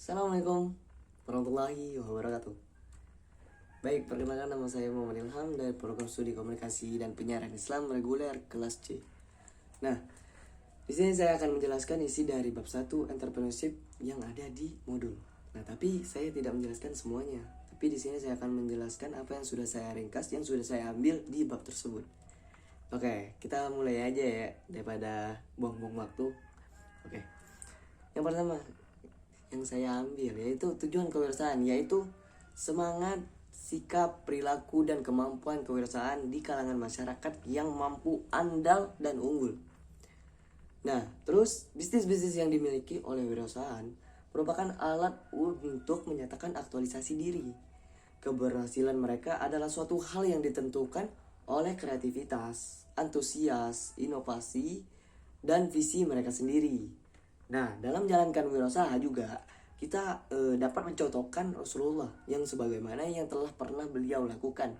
Assalamualaikum warahmatullahi wabarakatuh. Baik, perkenalkan nama saya Muhammad Ilham dari program studi komunikasi dan penyiaran Islam reguler kelas C. Nah, di sini saya akan menjelaskan isi dari bab 1 entrepreneurship yang ada di modul. Nah, tapi saya tidak menjelaskan semuanya. Tapi di sini saya akan menjelaskan apa yang sudah saya ringkas, yang sudah saya ambil di bab tersebut. Oke, kita mulai aja ya daripada buang-buang waktu. Oke. Yang pertama yang saya ambil yaitu tujuan kewirausahaan, yaitu semangat, sikap, perilaku, dan kemampuan kewirausahaan di kalangan masyarakat yang mampu, andal, dan unggul. Nah, terus bisnis-bisnis yang dimiliki oleh wirausahaan merupakan alat untuk menyatakan aktualisasi diri. Keberhasilan mereka adalah suatu hal yang ditentukan oleh kreativitas, antusias, inovasi, dan visi mereka sendiri. Nah, dalam menjalankan wirausaha juga kita dapat mencontohkan Rasulullah yang sebagaimana yang telah pernah beliau lakukan,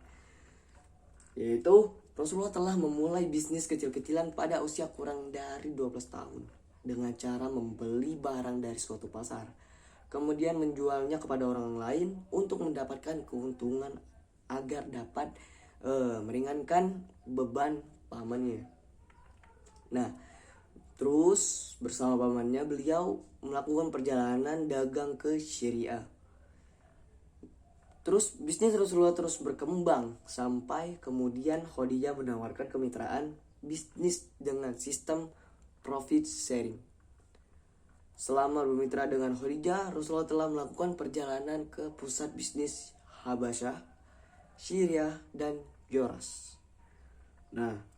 yaitu Rasulullah telah memulai bisnis kecil-kecilan pada usia kurang dari 12 tahun dengan cara membeli barang dari suatu pasar, kemudian menjualnya kepada orang lain untuk mendapatkan keuntungan agar dapat meringankan beban pamannya. Nah, terus bersama pamannya beliau melakukan perjalanan dagang ke Syria. Terus bisnis Rasulullah terus berkembang sampai kemudian Khadijah menawarkan kemitraan bisnis dengan sistem profit sharing. Selama bermitra dengan Khadijah, Rasulullah telah melakukan perjalanan ke pusat bisnis Habasyah, Syria, dan Joras. Nah,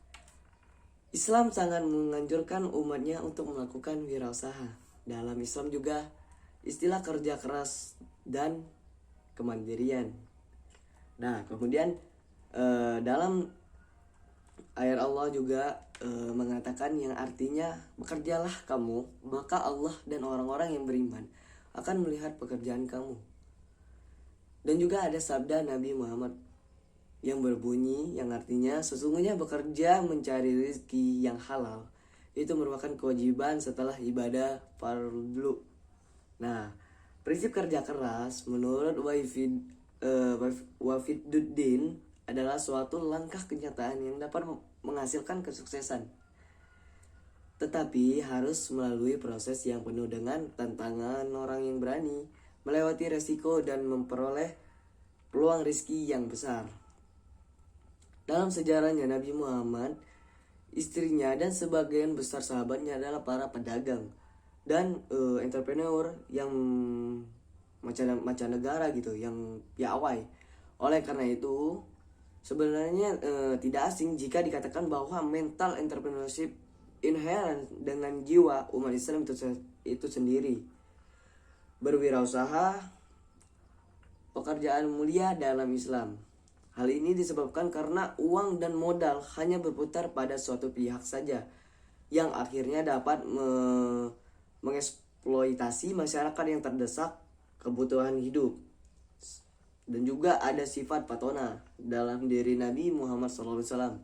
Islam sangat menganjurkan umatnya untuk melakukan wirausaha. Dalam Islam juga istilah kerja keras dan kemandirian. Nah, kemudian dalam ayat Allah juga mengatakan yang artinya bekerjalah kamu, maka Allah dan orang-orang yang beriman akan melihat pekerjaan kamu. Dan juga ada sabda Nabi Muhammad yang berbunyi yang artinya sesungguhnya bekerja mencari rezeki yang halal itu merupakan kewajiban setelah ibadah fardu. Nah, prinsip kerja keras menurut Wafiduddin adalah suatu langkah kenyataan yang dapat menghasilkan kesuksesan, tetapi harus melalui proses yang penuh dengan tantangan. Orang yang berani melewati resiko dan memperoleh peluang rezeki yang besar. Dalam sejarahnya Nabi Muhammad, istrinya dan sebagian besar sahabatnya adalah para pedagang dan entrepreneur yang mancanegara gitu, yang piawai. Oleh karena itu, sebenarnya tidak asing jika dikatakan bahwa mental entrepreneurship inherent dengan jiwa umat Islam itu sendiri. Berwirausaha pekerjaan mulia dalam Islam. Hal ini disebabkan karena uang dan modal hanya berputar pada suatu pihak saja, yang akhirnya dapat mengeksploitasi masyarakat yang terdesak kebutuhan hidup. Dan juga ada sifat patona dalam diri Nabi Muhammad SAW.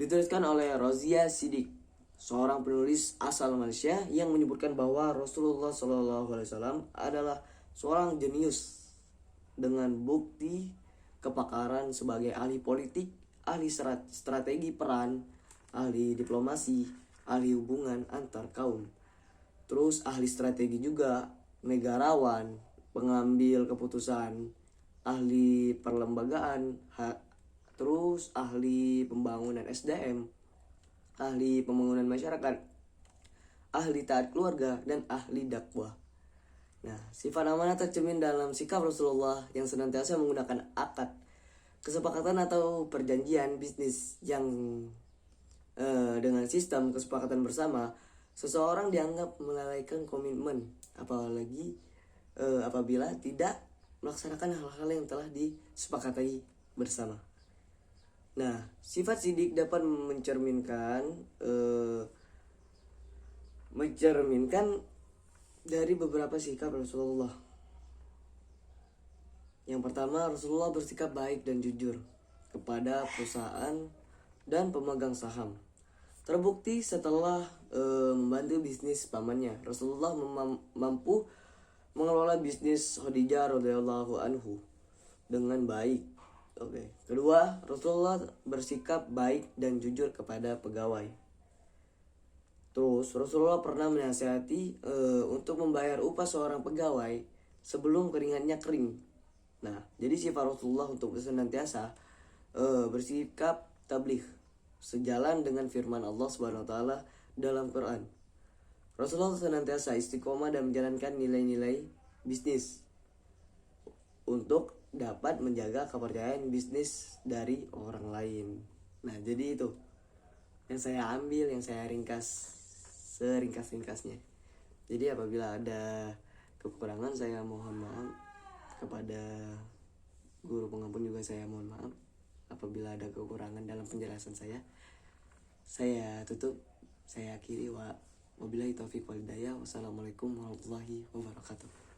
Dituliskan oleh Rozia Sidik, seorang penulis asal Malaysia, yang menyebutkan bahwa Rasulullah SAW adalah seorang jenius dengan bukti kepakaran sebagai ahli politik, ahli strategi peran, ahli diplomasi, ahli hubungan antar kaum. Terus ahli strategi juga, negarawan, pengambil keputusan, ahli perlembagaan, terus ahli pembangunan SDM, ahli pembangunan masyarakat, ahli taat keluarga, dan ahli dakwah. Nah, sifat amanah tercermin dalam sikap Rasulullah yang senantiasa menggunakan akad, kesepakatan atau perjanjian bisnis yang dengan sistem kesepakatan bersama. Seseorang dianggap melalaikan komitmen, apalagi apabila tidak melaksanakan hal-hal yang telah disepakati bersama. Nah, sifat sidik dapat mencerminkan dari beberapa sikap Rasulullah. Yang pertama, Rasulullah bersikap baik dan jujur kepada perusahaan dan pemegang saham. Terbukti setelah membantu bisnis pamannya, Rasulullah mampu mengelola bisnis Khadijah radhiyallahu anhu dengan baik. Oke. Kedua, Rasulullah bersikap baik dan jujur kepada pegawai. Terus Rasulullah pernah menasihati untuk membayar upah seorang pegawai sebelum keringatnya kering. Nah, jadi sifat Rasulullah untuk senantiasa bersikap tabligh sejalan dengan firman Allah Subhanahu wa taala dalam Quran. Rasulullah senantiasa istiqomah dan menjalankan nilai-nilai bisnis untuk dapat menjaga kepercayaan bisnis dari orang lain. Nah, jadi itu yang saya ambil, yang saya ringkas seringkas-ringkasnya. Jadi apabila ada kekurangan saya mohon maaf, kepada guru pengampun juga saya mohon maaf apabila ada kekurangan dalam penjelasan saya. Saya tutup, saya akhiri. Wabillahi taufiq wal hidayah. Wassalamualaikum warahmatullahi wabarakatuh.